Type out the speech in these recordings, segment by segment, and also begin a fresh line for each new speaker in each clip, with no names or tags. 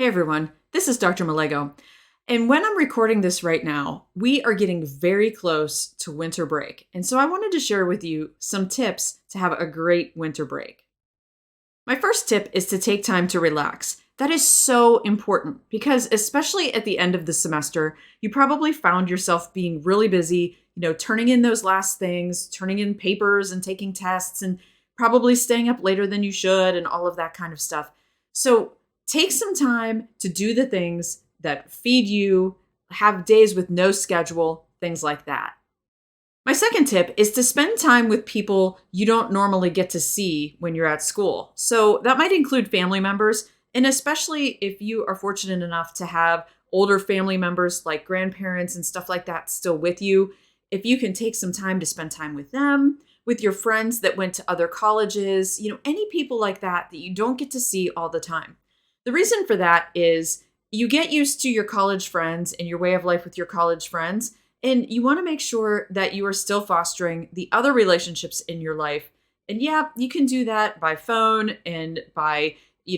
Hey everyone, this is Dr. Malego. And when I'm recording this right now, we are getting very close to winter break. And so I wanted to share with you some tips to have a great winter break. My first tip is to take time to relax. That is so important because, especially at the end of the semester, you probably found yourself being really busy, turning in those last things, turning in papers and taking tests, and probably staying up later than you should, and all of that kind of stuff. So, take some time to do the things that feed you, have days with no schedule, things like that. My second tip is to spend time with people you don't normally get to see when you're at school. So that might include family members, and especially if you are fortunate enough to have older family members like grandparents and stuff like that still with you. If you can take some time to spend time with them, with your friends that went to other colleges, any people like that you don't get to see all the time. The reason for that is you get used to your college friends and your way of life with your college friends. And you want to make sure that you are still fostering the other relationships in your life. And yeah, you can do that by phone and by,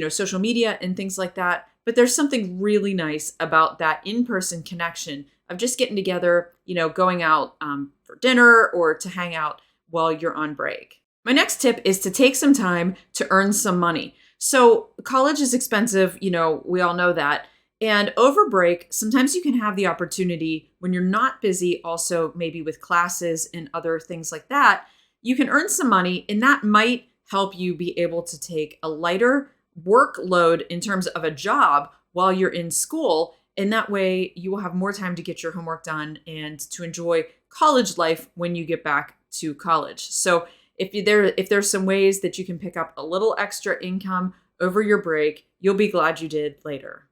social media and things like that. But there's something really nice about that in-person connection of just getting together, going out for dinner or to hang out while you're on break. My next tip is to take some time to earn some money. So college is expensive, we all know that. And over break, sometimes you can have the opportunity when you're not busy, also maybe with classes and other things like that, you can earn some money, and that might help you be able to take a lighter workload in terms of a job while you're in school. And that way you will have more time to get your homework done and to enjoy college life when you get back to college. So if there's some ways that you can pick up a little extra income over your break, you'll be glad you did later.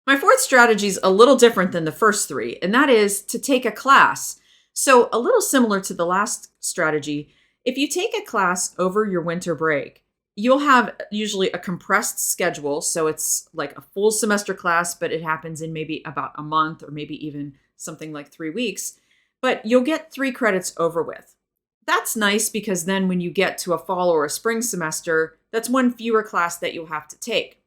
My fourth strategy is a little different than the first three, and that is to take a class. So a little similar to the last strategy, if you take a class over your winter break, you'll have usually a compressed schedule. So it's like a full semester class, but it happens in maybe about a month or maybe even something like 3 weeks. But you'll get 3 credits over with. That's nice because then when you get to a fall or a spring semester, that's one fewer class that you'll have to take.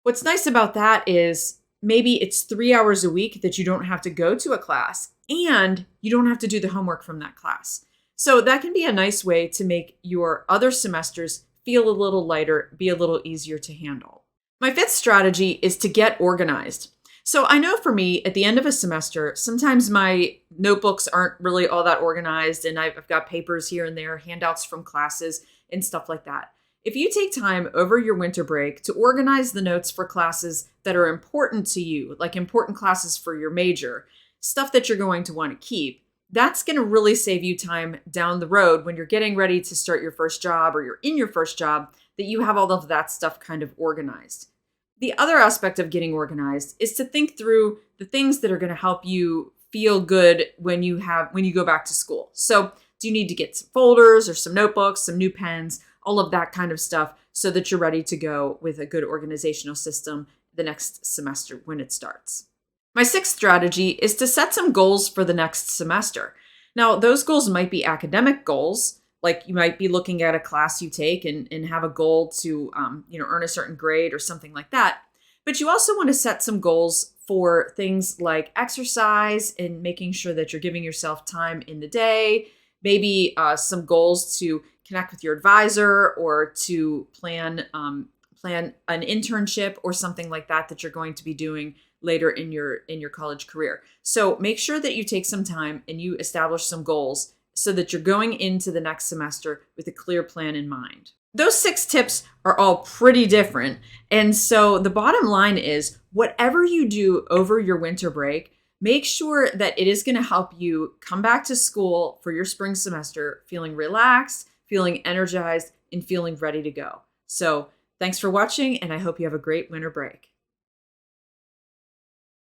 What's nice about that is maybe it's 3 hours a week that you don't have to go to a class and you don't have to do the homework from that class. So that can be a nice way to make your other semesters feel a little lighter, be a little easier to handle. My fifth strategy is to get organized. So I know for me, at the end of a semester, sometimes my notebooks aren't really all that organized and I've got papers here and there, handouts from classes and stuff like that. If you take time over your winter break to organize the notes for classes that are important to you, like important classes for your major, stuff that you're going to want to keep, that's going to really save you time down the road when you're getting ready to start your first job or you're in your first job, that you have all of that stuff kind of organized. The other aspect of getting organized is to think through the things that are going to help you feel good when you go back to school. So do you need to get some folders or some notebooks, some new pens, all of that kind of stuff so that you're ready to go with a good organizational system the next semester when it starts. My sixth strategy is to set some goals for the next semester. Now, those goals might be academic goals, like you might be looking at a class you take and have a goal to earn a certain grade or something like that. But you also want to set some goals for things like exercise and making sure that you're giving yourself time in the day, maybe some goals to connect with your advisor or to plan an internship or something like that you're going to be doing later in your college career. So make sure that you take some time and you establish some goals so that you're going into the next semester with a clear plan in mind. Those 6 tips are all pretty different. And so the bottom line is whatever you do over your winter break, make sure that it is going to help you come back to school for your spring semester feeling relaxed, feeling energized, and feeling ready to go. So thanks for watching, and I hope you have a great winter break.